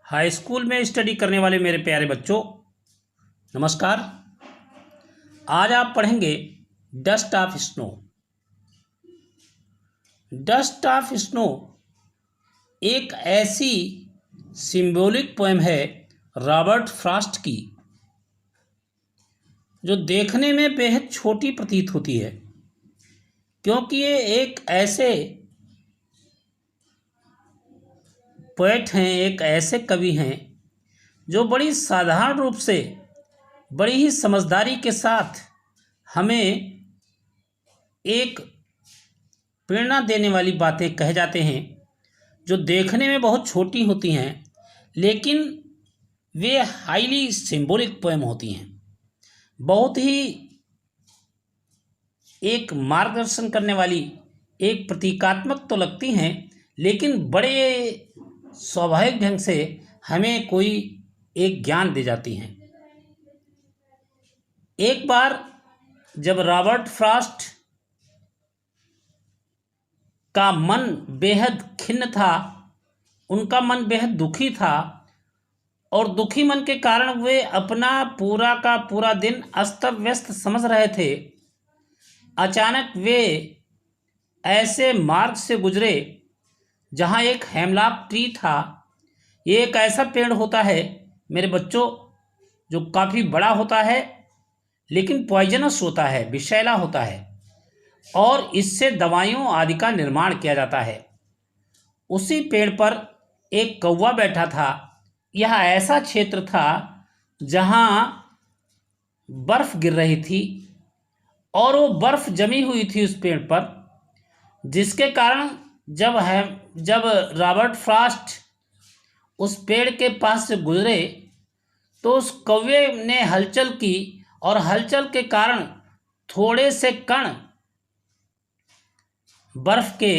High school में study करने वाले मेरे प्यारे बच्चों, नमस्कार। आज आप पढ़ेंगे dust of snow. Dust of snow एक ऐसी सिंबॉलिक पोएम है रॉबर्ट फ्रॉस्ट की, जो देखने में बेहद छोटी प्रतीत होती है, क्योंकि ये एक ऐसे पोएट हैं, एक ऐसे कवि हैं जो बड़ी साधारण रूप से, बड़ी ही समझदारी के साथ हमें एक प्रेरणा देने वाली बातें कह जाते हैं, जो देखने में बहुत छोटी होती हैं, लेकिन वे हाईली सिंबॉलिक पोएम होती हैं। बहुत ही एक मार्गदर्शन करने वाली, एक प्रतीकात्मक तो लगती हैं, लेकिन बड़े स्वाभाविक ढंग से हमें कोई एक ज्ञान दे जाती हैं। एक बार जब रॉबर्ट फ्रॉस्ट का मन बेहद खिन्न था, उनका मन बेहद दुखी था, और दुखी मन के कारण वे अपना पूरा का पूरा दिन अस्त व्यस्त समझ रहे थे। अचानक वे ऐसे मार्ग से गुजरे जहाँ एक हेमलॉक ट्री था। ये एक ऐसा पेड़ होता है मेरे बच्चों, जो काफ़ी बड़ा होता है, लेकिन पॉइजनस होता है, विषैला होता है, और इससे दवाइयों आदि का निर्माण किया जाता है। उसी पेड़ पर एक कौवा बैठा था। यह ऐसा क्षेत्र था जहाँ बर्फ़ गिर रही थी, और वो बर्फ़ जमी हुई थी उस पेड़ पर, जिसके कारण जब रॉबर्ट फ्रॉस्ट उस पेड़ के पास से गुजरे तो उस कौवे ने हलचल की, और हलचल के कारण थोड़े से कण बर्फ़ के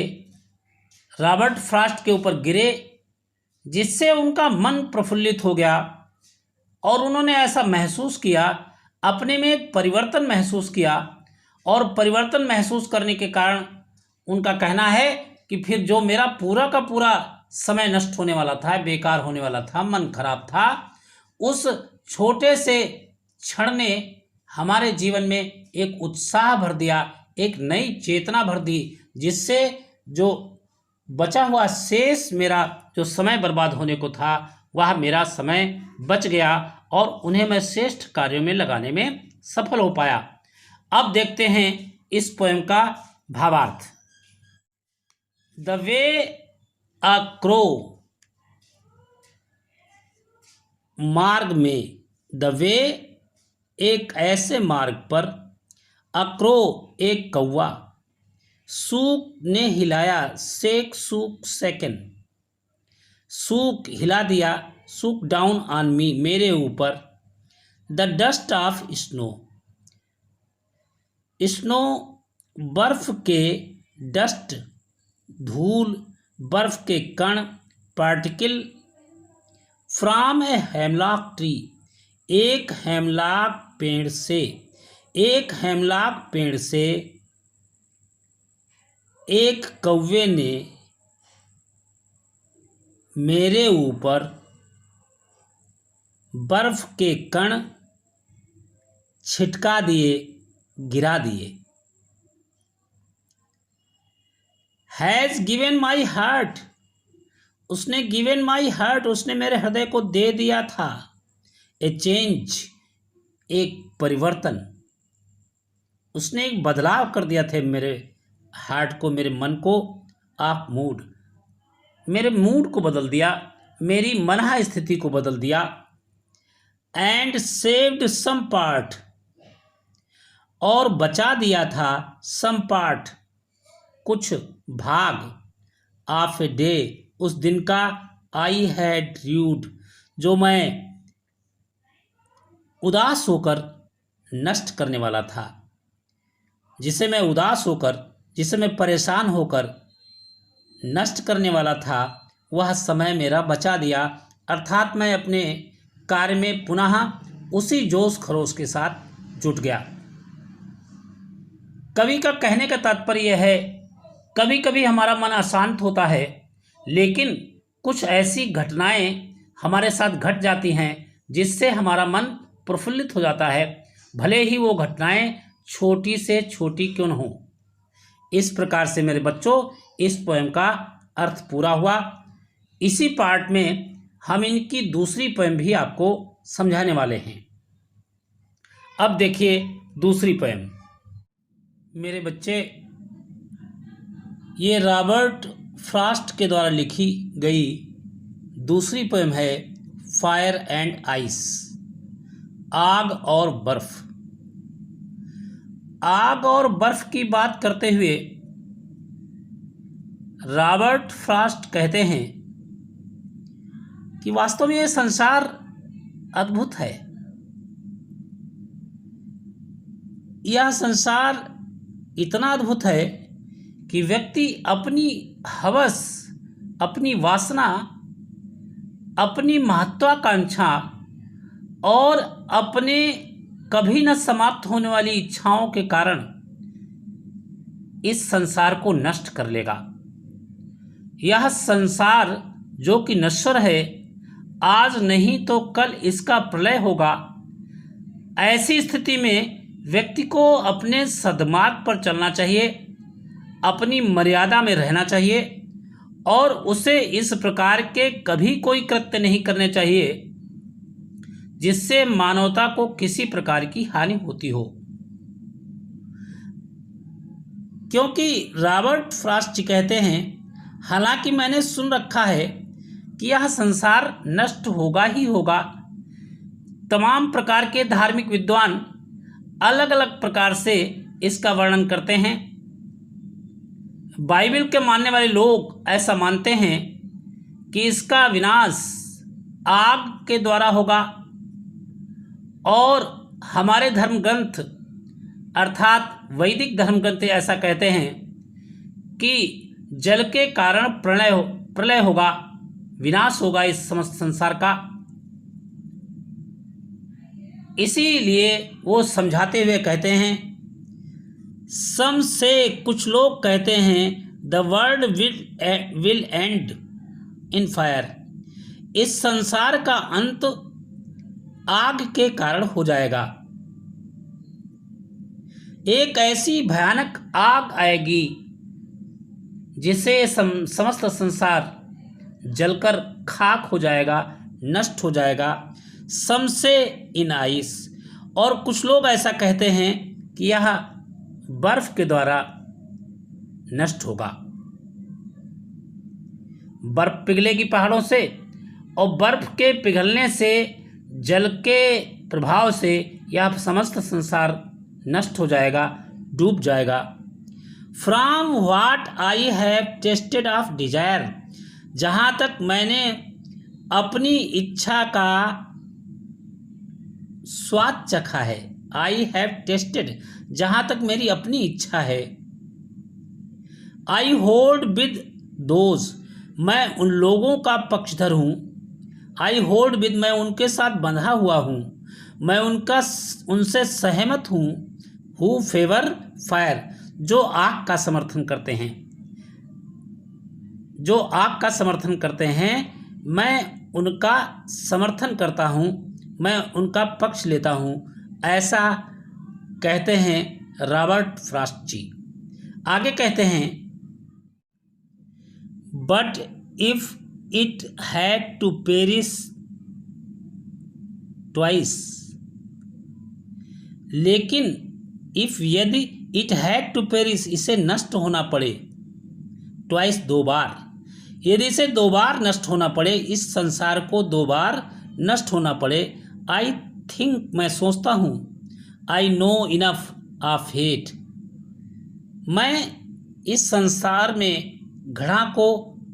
रॉबर्ट फ्रॉस्ट के ऊपर गिरे, जिससे उनका मन प्रफुल्लित हो गया, और उन्होंने ऐसा महसूस किया, अपने में एक परिवर्तन महसूस किया। और परिवर्तन महसूस करने के कारण उनका कहना है कि फिर जो मेरा पूरा का पूरा समय नष्ट होने वाला था, बेकार होने वाला था, मन खराब था, उस छोटे से क्षण ने हमारे जीवन में एक उत्साह भर दिया, एक नई चेतना भर दी, जिससे जो बचा हुआ शेष मेरा जो समय बर्बाद होने को था, वह मेरा समय बच गया, और उन्हें मैं श्रेष्ठ कार्यों में लगाने में सफल हो पाया। अब देखते हैं इस पोएम का भावार्थ। द वे अ क्रो, मार्ग में, द वे एक ऐसे मार्ग पर, अ क्रो एक कौवा, सूक ने हिलाया, शेक सूक सेकंड, सूक हिला दिया, सूक डाउन ऑन मी मेरे ऊपर, the dust of snow, snow बर्फ के, डस्ट धूल, बर्फ के कण, particle, from a hemlock tree, एक हेमलॉक पेड़ से, एक हेमलॉक पेड़ से एक कौवे ने मेरे ऊपर बर्फ के कण छिटका दिए, गिरा दिए। हैज़ गिवन माई हार्ट, उसने गिवन माई हार्ट, उसने मेरे हृदय को दे दिया था। ए चेंज, एक परिवर्तन, उसने एक बदलाव कर दिया था मेरे हार्ट को, मेरे मन को, ऑफ मूड, मेरे मूड को बदल दिया, मेरी मनः स्थिति को बदल दिया। एंड सेव्ड सम पार्ट, और बचा दिया था, सम पार्ट, कुछ भाग, ऑफ ए डे, उस दिन का, आई हैड ड्यूड, जो मैं उदास होकर नष्ट करने वाला था, जिसे मैं उदास होकर, जिसे मैं परेशान होकर नष्ट करने वाला था, वह समय मेरा बचा दिया। अर्थात मैं अपने कार्य में पुनः उसी जोश खरोश के साथ जुट गया। कवि का कहने का तात्पर्य है, कभी कभी हमारा मन अशांत होता है, लेकिन कुछ ऐसी घटनाएं हमारे साथ घट जाती हैं, जिससे हमारा मन प्रफुल्लित हो जाता है, भले ही वो घटनाएं छोटी से छोटी क्यों न हो। इस प्रकार से मेरे बच्चों इस पोएम का अर्थ पूरा हुआ। इसी पार्ट में हम इनकी दूसरी पोएम भी आपको समझाने वाले हैं। अब देखिए दूसरी पोएम। मेरे बच्चे, ये रॉबर्ट फ्रॉस्ट के द्वारा लिखी गई दूसरी पोएम है फायर एंड आइस, आग और बर्फ। आग और बर्फ की बात करते हुए रॉबर्ट फ्रॉस्ट कहते हैं कि वास्तव में ये संसार अद्भुत है। यह संसार इतना अद्भुत है कि व्यक्ति अपनी हवस, अपनी वासना, अपनी महत्वाकांक्षा और अपने कभी न समाप्त होने वाली इच्छाओं के कारण इस संसार को नष्ट कर लेगा। यह संसार जो कि नश्वर है, आज नहीं तो कल इसका प्रलय होगा। ऐसी स्थिति में व्यक्ति को अपने सद्मार्ग पर चलना चाहिए, अपनी मर्यादा में रहना चाहिए और उसे इस प्रकार के कभी कोई कृत्य नहीं करने चाहिए जिससे मानवता को किसी प्रकार की हानि होती हो। क्योंकि रॉबर्ट फ्रॉस्ट जी कहते हैं, हालांकि मैंने सुन रखा है कि यह संसार नष्ट होगा ही होगा। तमाम प्रकार के धार्मिक विद्वान अलग अलग प्रकार से इसका वर्णन करते हैं। बाइबल के मानने वाले लोग ऐसा मानते हैं कि इसका विनाश आग के द्वारा होगा और हमारे धर्म ग्रंथ अर्थात वैदिक धर्म ग्रंथ ऐसा कहते हैं कि जल के कारण प्रलय होगा, विनाश होगा इस समस्त संसार का। इसीलिए वो समझाते हुए कहते हैं, सम से कुछ लोग कहते हैं the world will and in fire, इस संसार का अंत आग के कारण हो जाएगा। एक ऐसी भयानक आग आएगी जिससे समस्त संसार जलकर खाक हो जाएगा, नष्ट हो जाएगा। सम से इन आइस, और कुछ लोग ऐसा कहते हैं कि यह बर्फ के द्वारा नष्ट होगा। बर्फ पिघलेगी पहाड़ों से और बर्फ के पिघलने से, जल के प्रभाव से यह समस्त संसार नष्ट हो जाएगा, डूब जाएगा। From what I have tested of desire, जहाँ तक मैंने अपनी इच्छा का स्वाद चखा है। आई हैव टेस्टेड, जहाँ तक मेरी अपनी इच्छा है। आई होल्ड विद दोज, मैं उन लोगों का पक्षधर हूँ। आई होल्ड विद, मैं उनके साथ बंधा हुआ हूँ, मैं उनसे सहमत हूँ। हु फेवर फायर, जो आग का समर्थन करते हैं, जो आग का समर्थन करते हैं, मैं उनका समर्थन करता हूँ, मैं उनका पक्ष लेता हूँ। ऐसा कहते हैं रॉबर्ट फ्रॉस्ट जी। आगे कहते हैं, but if it had to perish twice, लेकिन इफ यदि इट हैड टू पेरिश, इसे नष्ट होना पड़े, ट्वाइस दो बार, यदि इसे दो बार नष्ट होना पड़े, इस संसार को दो बार नष्ट होना पड़े, आई थिंक, मैं सोचता हूँ, I know enough of hate, मैं इस संसार में घृणा को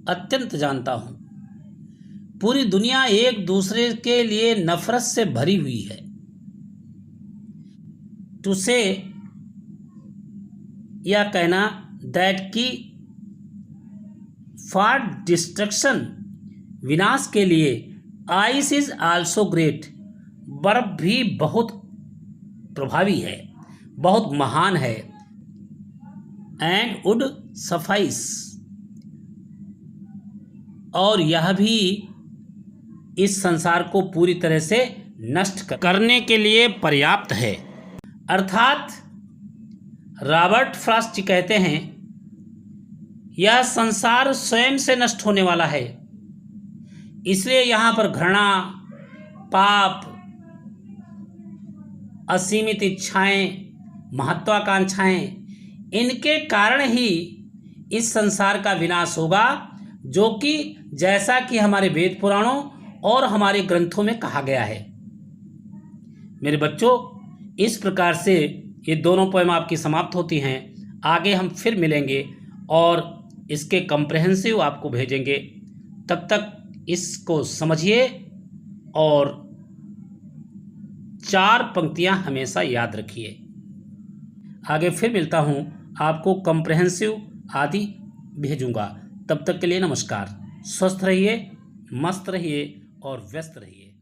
अत्यंत जानता हूँ। पूरी दुनिया एक दूसरे के लिए नफरत से भरी हुई है। टू से, यह कहना, दैट की फॉर डिस्ट्रक्शन, विनाश के लिए, आइस इज आल्सो ग्रेट, बर्फ भी बहुत प्रभावी है, बहुत महान है। एंड वुड सफाइस, और यह भी इस संसार को पूरी तरह से नष्ट करने के लिए पर्याप्त है। अर्थात रॉबर्ट फ्रॉस्ट जी कहते हैं, यह संसार स्वयं से नष्ट होने वाला है, इसलिए यहाँ पर घृणा, पाप, असीमित इच्छाएं, महत्वाकांक्षाएं, इनके कारण ही इस संसार का विनाश होगा, जो कि जैसा कि हमारे वेद पुराणों और हमारे ग्रंथों में कहा गया है। मेरे बच्चों, इस प्रकार से ये दोनों पोएम आपकी समाप्त होती हैं। आगे हम फिर मिलेंगे और इसके कॉम्प्रिहेंसिव आपको भेजेंगे। तब तक इसको समझिए और 4 पंक्तियां हमेशा याद रखिए। आगे फिर मिलता हूं, आपको कॉम्प्रिहेंसिव आदि भेजूंगा। तब तक के लिए नमस्कार। स्वस्थ रहिए, मस्त रहिए और व्यस्त रहिए।